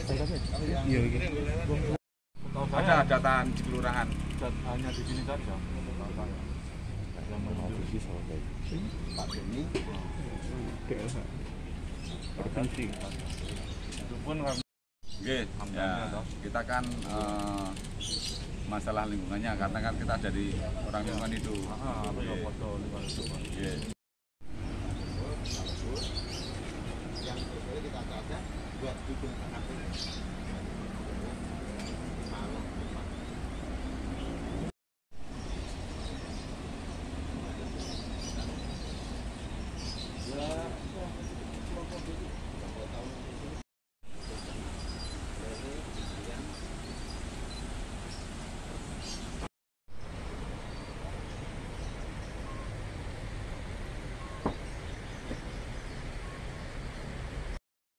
Iya, ada dataan di kelurahan. hanya di sini saja. Pak Beni. Itu pun karena Ya, kita kan masalah lingkungannya karena kan kita dari orang lingkungan itu. apa ya foto lingkungan itu. Iya.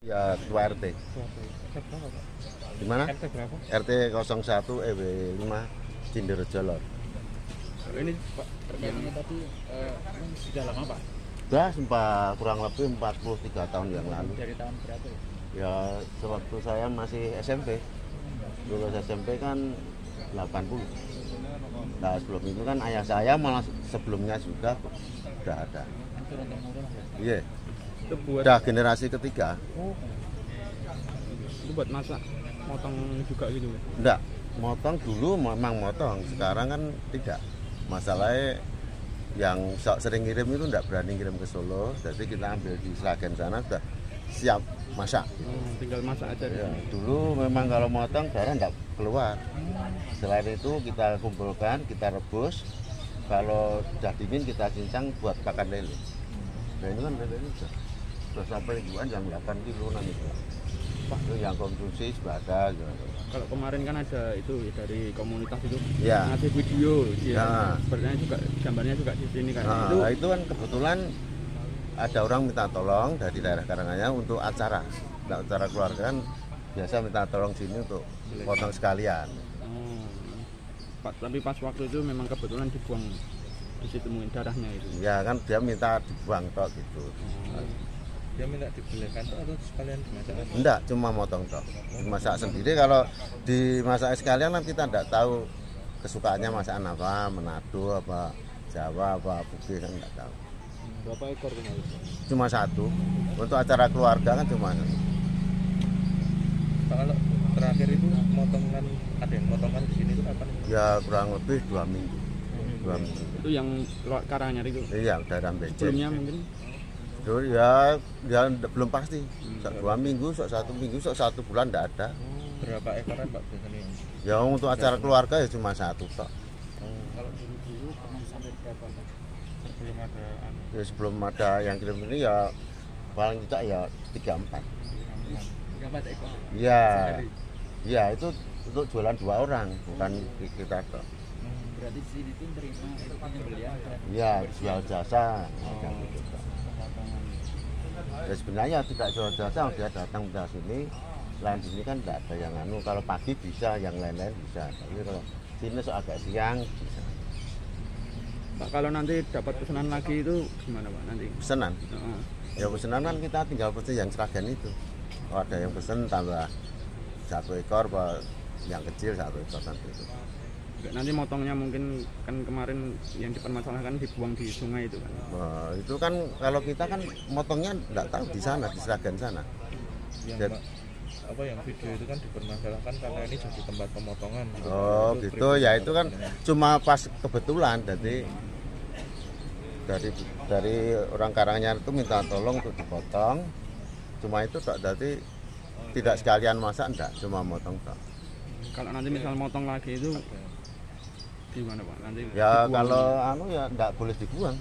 Ya, ketua RT. Di mana? RT berapa? RT 01 EW 5 Cinderjo Lor. Ini Pak, pertanyaannya tadi sudah lama Pak? Sudah sempat kurang lebih 43 tahun yang lalu. Dari tahun berapa ya? Ya, sewaktu saya masih SMP. Lulus SMP kan 80. Nah, sebelum itu kan ayah saya malah sebelumnya juga sudah ada. Iya. Itu buat Udah generasi ketiga. itu buat masak motong juga gitu. Enggak, motong dulu memang motong, sekarang kan tidak. Masalahnya yang sering ngirim itu enggak berani ngirim ke Solo, jadi kita ambil di Sragen sana sudah siap masak. Tinggal masak aja. Ya, dulu memang kalau motong darah enggak keluar. Selain itu kita kumpulkan, kita rebus. Kalau sudah dingin kita cincang buat pakan lele. Nah ini kan lele ini sudah sampai ribuan yang 8 kilo itu. Pak, itu yang konsumsi juga ada. Gitu. Kalau kemarin kan ada itu dari komunitas itu Ya. ngasih video, Ya. sebenarnya juga gambarnya juga di sini kan. Nah, itu kan kebetulan ada orang minta tolong dari daerah Karanganyar untuk acara. Nah, acara keluarga kan biasa minta tolong sini untuk potong sekalian. Tapi pas waktu itu memang kebetulan dibuang di situ mungkin darahnya itu. Ya kan dia minta dibuang tok gitu. Dia minta dibelikan atau sekalian dimasak? Enggak, cuma motong tok. Dimasak sendiri, kalau dimasak sekalian kan kita enggak tahu kesukaannya masakan apa, Manado apa Jawa apa Bugis kan enggak tahu. Berapa ekor kemarin? Cuma satu. Untuk acara keluarga kan cuma satu. Pak, kalau terakhir itu motongan, ada yang motongan di sini itu kapan? Ya kurang lebih 2 minggu. 2 minggu. Itu yang Karanganyar itu. Iya, daerah Becek. Sebelumnya mungkin Ya belum pasti. 2 minggu, 1 minggu, 1 bulan enggak ada. Berapa ekoran Pak biasanya? Ya untuk acara keluarga ya cuma satu tok. Kalau dulu pernah sampai berapa Pak? Sebelum ada Ya sebelum ada yang kirim ini ya paling tidak ya 3-4. 3-4 ekor? Iya. Iya itu untuk jualan 2 orang, bukan kita tok. Berarti di sini tuh terima itu penyembelian? Iya, jual jasa. Gitu. Ya sebenarnya tidak jual jasa, dia datang ke sini. Selain di sini kan tidak ada yang anu. Kalau pagi bisa, yang lain-lain bisa. Tapi kalau sini agak siang bisa. Pak, kalau nanti dapat pesanan lagi itu gimana Pak nanti? Pesanan? Ya pesanan kan kita tinggal pesen yang Sragen itu. Kalau ada yang pesen tambah 1 ekor, yang kecil 1 ekor nanti itu. Nanti motongnya mungkin kan kemarin yang dipermasalahkan dibuang di sungai itu kan. Nah, itu kan kalau kita kan motongnya enggak tahu di sana, di Sragen sana. Yang yang video itu kan dipermasalahkan karena ini jadi tempat pemotongan. Oh gitu ya, itu kan cuma pas kebetulan. Jadi dari orang Karanganyar itu minta tolong untuk dipotong. Cuma itu tak, jadi tidak sekalian masak, enggak, cuma motong tok. Kalau nanti misal motong lagi itu gimana Pak? Nanti Ya dibuang kalau lagi. anu ya enggak boleh dibuang.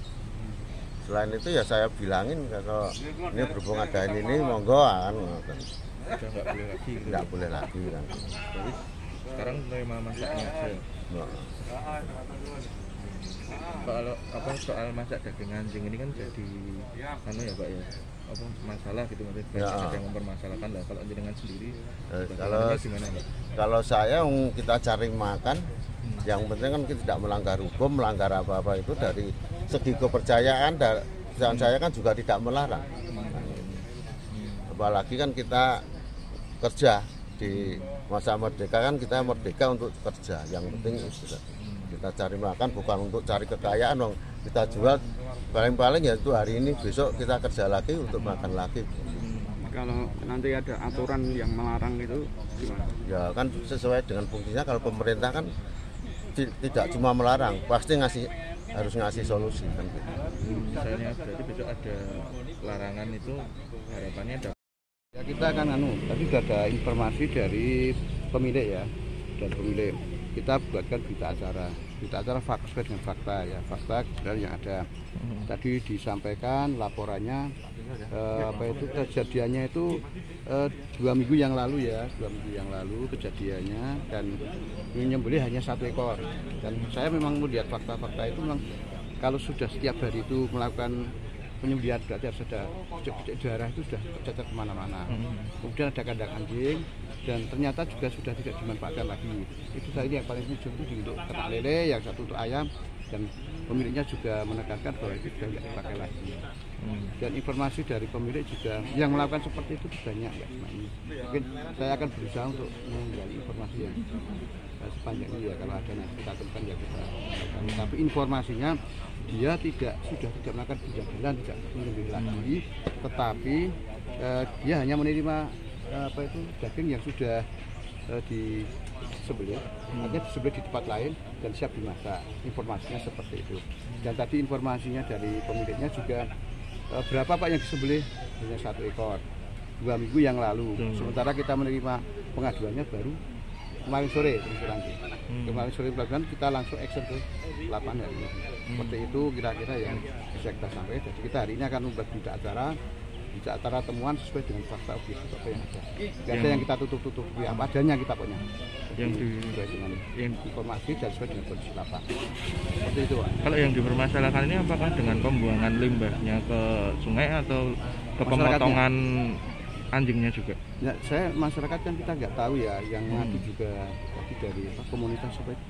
Selain itu ya saya bilangin kalau ini berhubung ada ini monggo anu. Udah nggak boleh lagi gitu. Enggak boleh lagi kan. Jadi sekarang terima masaknya aja. Nah, Kalau soal masak daging anjing ini kan jadi anu ya Pak ya, masalah gitu, maksudnya Ya. ada yang mempermasalahkan lah. Kalau jenengan sendiri kalau gimana Pak? Kalau saya kita cari makan, yang penting kan kita tidak melanggar hukum, melanggar apa-apa itu dari segi kepercayaan dan saya kan juga tidak melarang. Apalagi kan kita kerja di masa merdeka kan kita merdeka untuk kerja, yang penting itu kita cari makan bukan untuk cari kekayaan dong. Kita jual paling-paling ya itu hari ini, besok kita kerja lagi untuk makan lagi. Kalau nanti ada aturan yang melarang itu gimana? Ya kan sesuai dengan fungsinya. Kalau pemerintah kan tidak cuma melarang, pasti harus ngasih solusi kan gitu. Misalnya berarti besok ada larangan itu harapannya ada. Ya kita akan tadi sudah ada informasi dari pemilik ya, dan pemilik kita buatkan berita acara fakta dengan fakta ya, fakta sebenarnya yang ada. Tadi disampaikan laporannya kejadiannya itu 2 minggu yang lalu ya, 2 minggu yang lalu kejadiannya, dan menyembelih hanya 1 ekor. Dan saya memang melihat fakta-fakta itu memang kalau sudah setiap hari itu melakukan penyembelihan berarti harus ada jejak darah itu sudah tercatat kemana-mana. Kemudian ada kandang anjing dan ternyata juga sudah tidak dimanfaatkan lagi. Itu tadi yang paling ujung itu untuk ternak lele, yang satu untuk ayam, dan pemiliknya juga menekankan bahwa itu sudah tidak dipakai lagi. Dan informasi dari pemilik juga yang melakukan seperti itu banyak, ya, cuma ini. Mungkin saya akan berusaha untuk menggali informasi yang sepanjang ini ya, kalau ada nanti kita temukan ya kita lakukan. Tapi informasinya dia sudah tidak melakukan penjagalan, tidak menyembelih lagi, tetapi dia hanya menerima daging yang sudah disembelih, artinya disembelih di tempat lain dan siap dimasak. Informasinya seperti itu. Dan tadi informasinya dari pemiliknya juga berapa Pak yang disembelih? Hanya 1 ekor 2 minggu yang lalu. Sementara kita menerima pengaduannya baru kemarin sore. Kemarin sore kita langsung action ke lapangan hari ini. Seperti itu kira-kira yang bisa kita sampaikan. Jadi kita hari ini akan membuat berita acara temuan sesuai dengan fakta objektif apa yang ada. Tidak ada yang kita tutup-tutupi, apa adanya kita punya. Sesuai dengan informasi dan sesuai dengan kondisi lapangan. Seperti itu Pak. Kalau yang dipermasalahkan ini apakah dengan pembuangan limbahnya ke sungai atau ke pemotongan anjingnya juga? Ya, masyarakat kan kita nggak tahu ya, yang ngadu juga dari komunitas apa itu.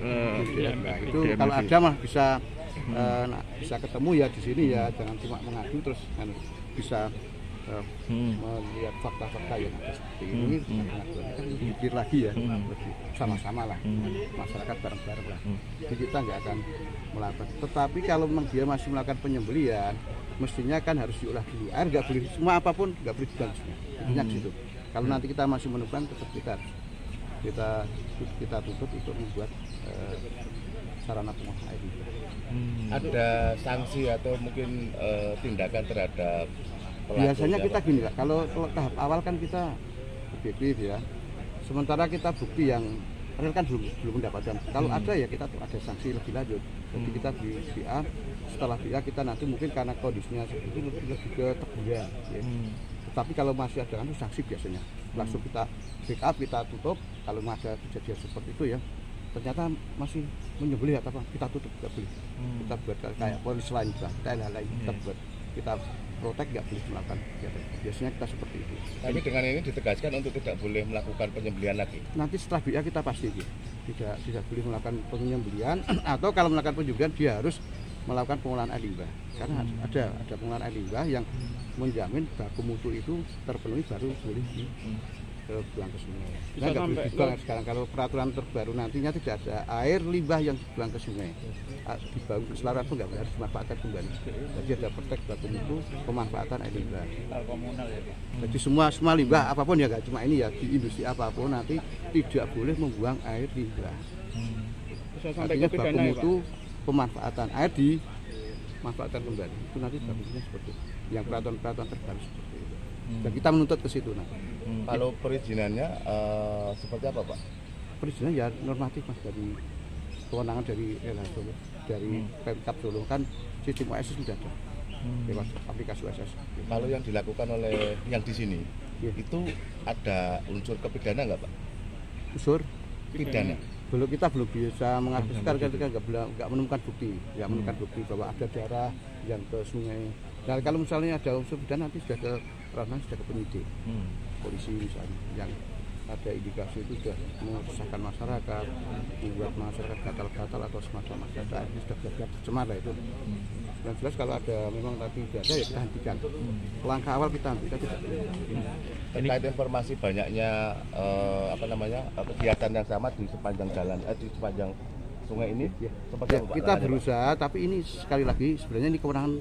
Nah, itu kalau ada mah bisa ketemu ya di sini ya, jangan cuma mengadu terus bisa melihat fakta-fakta yang ada seperti ini. Pengaduannya kan mikir lagi ya, sama-sama lah, masyarakat bareng-bareng lah. Jadi kita nggak akan melakukan. Tetapi kalau memang dia masih melakukan penyembelihan, mestinya kan harus diolah dulu. Air nggak boleh, semua apapun nggak boleh dibuang semua. Intinya di situ. Kalau nanti kita masih menemukan, tetap kita tutup untuk membuat sarana pengolah air. Ada sanksi atau mungkin tindakan terhadap pelaku? Biasanya kita gini Kak, kalau tahap awal kan kita objektif ya. Sementara kita bukti yang real kan belum mendapatkan. Kalau ada ya kita ada sanksi lebih lanjut. Jadi kita di BA, setelah BA kita nanti mungkin karena kondisinya seperti itu lebih ke teguran. Ya. Tapi kalau masih ada kan sanksi biasanya langsung kita backup, kita tutup. Kalau masih ada kejadian seperti itu ya, ternyata masih menyembelih atau apa, kita tutup, nggak boleh. Kita buat kayak polis lain, kita lain kita buat, kita protek, nggak boleh melakukan kegiatan. Biasanya kita seperti itu. Tapi dengan ini ditegaskan untuk tidak boleh melakukan penyembelihan lagi. Nanti setelah BA kita pasti tidak boleh melakukan penyembelihan, atau kalau melakukan penyembelihan dia harus melakukan pengolahan air limbah. Karena ada pengolahan air limbah yang menjamin baku mutu itu terpenuhi baru boleh dibuang ke sungai. Nah, nggak boleh dibuang sekarang. Kalau peraturan terbaru nantinya tidak ada air limbah yang dibuang ke sungai. Dibuang ke selarang itu nggak harus dimanfaatkan kembali. Jadi ada praktek baku mutu pemanfaatan air limbah. Jadi semua limbah apapun ya, nggak cuma ini ya, di industri apapun nanti tidak boleh membuang air limbah. Artinya baku mutu pemanfaatan air dimanfaatkan kembali. Itu nanti bagusnya seperti itu. Yang peraturan terbaru seperti itu. Dan kita menuntut ke situ nanti. Kalau perizinannya seperti apa Pak? Perizinan ya normatif Mas, dari kewenangan dari LH Solo, dari Pemkab Solo kan sistem OSS sudah ada. Lewat aplikasi OSS. Kalau yang dilakukan oleh yang di sini itu ada unsur kepidana nggak Pak? Unsur pidana? Kita belum bisa mengajukan karena kita nggak menemukan bukti, bahwa ada darah yang ke sungai. Nah kalau misalnya ada unsur pidana nanti sudah ke ranah, sudah ke penyidik, polisi misalnya, yang ada indikasi itu sudah meresahkan masyarakat, membuat masyarakat gatal-gatal atau semacam masyarakat ini sudah benar-benar tercemar lah itu. Dan jelas kalau ada memang tadi tidak ada ya kita hentikan. Langkah awal kita hentikan tidak. terkait informasi banyaknya kegiatan yang sama di sepanjang jalan di sepanjang sungai ini seperti Ya, apa, Pak? kita berusaha, tapi ini sekali lagi sebenarnya ini kewenangan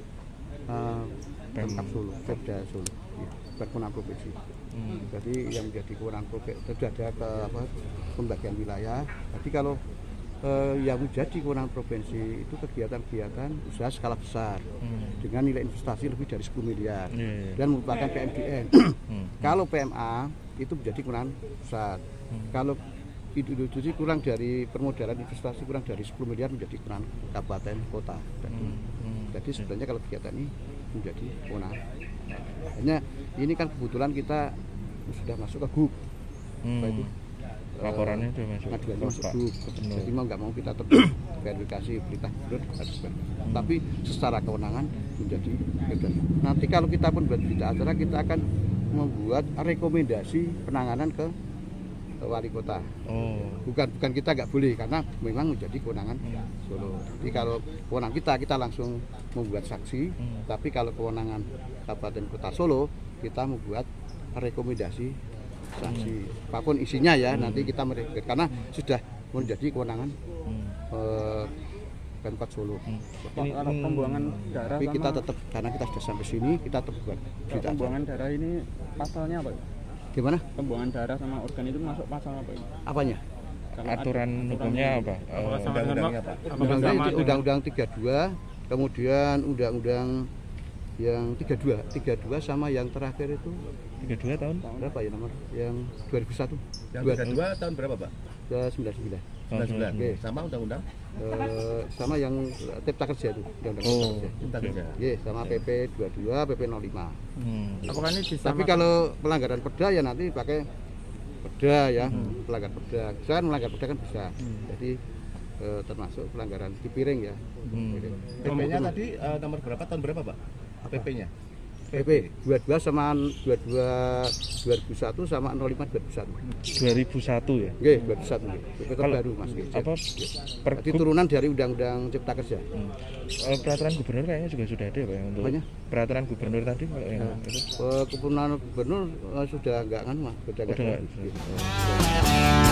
Pemkab Solo, Pemda Solo, ya, bukan kewenangan provinsi. Jadi yang menjadi kewenangan provinsi itu ada pembagian wilayah. Jadi kalau yang menjadi kewenangan provinsi itu kegiatan-kegiatan usaha skala besar dengan nilai investasi lebih dari 10 miliar dan merupakan PMDN. Kalau PMA itu menjadi kewenangan pusat. Kalau industri kurang dari permodalan investasi kurang dari 10 miliar menjadi kewenangan kabupaten kota. Jadi sebenarnya kalau kegiatan ini menjadi kewenangan. Hanya ini kan kebetulan kita sudah masuk ke GUP. Itu Laporannya sudah masuk. Pengaduannya masuk GUP. Jadi mau nggak mau kita tetap verifikasi perintah gubernur harus verifikasi. Tapi secara kewenangan menjadi beda. Nanti kalau kita pun berita acara kita akan membuat rekomendasi penanganan ke wali kota. Bukan kita nggak boleh karena memang menjadi kewenangan Solo. Jadi kalau kewenangan kita langsung membuat saksi. Tapi kalau kewenangan Kabupaten Kota Solo kita membuat rekomendasi saksi. Apapun isinya ya nanti kita merekomendasikan karena sudah menjadi kewenangan Pemkot Solo. Kalau pembuangan darah Tapi kita sama tetap karena kita sudah sampai sini kita tetap buat berita acara. pembuangan darah ini pasalnya apa? Gimana? Pembuangan darah sama organ itu masuk pasal apa ini? Apanya? Kalau Aturan hukumnya apa? Undang-undangnya apa? Undang-undang 32, kemudian undang-undang yang 32 sama yang terakhir itu 32 tahun? berapa ya nomor? Yang 2001. Yang 32 tahun berapa, Pak? 99. 99. Oke. Sama undang-undang Sama yang Cipta Kerja itu, undang-undang Cipta Kerja. Iya, sama PP 22, PP 05. apakah ini Tapi kalau pelanggaran perda ya nanti pakai perda ya, pelanggar perda. Misalkan melanggar perda kan bisa. Jadi termasuk pelanggaran di piring ya. PP-nya tadi nomor berapa tahun berapa, Pak? PP-nya. PP 22 sama 22 2001 sama 05 2001. 2001 ya? Nggih, 2001 nggih. PP Kalau- terbaru Mas nggih. Apa Jadi pergub turunan dari Undang-Undang Cipta Kerja. peraturan gubernur kayaknya juga sudah ada ya Pak, yang untuk Apanya? peraturan gubernur tadi kalau yang itu Keputusan gubernur sudah enggak kan Mas, sudah enggak. Udah nggak. Gitu.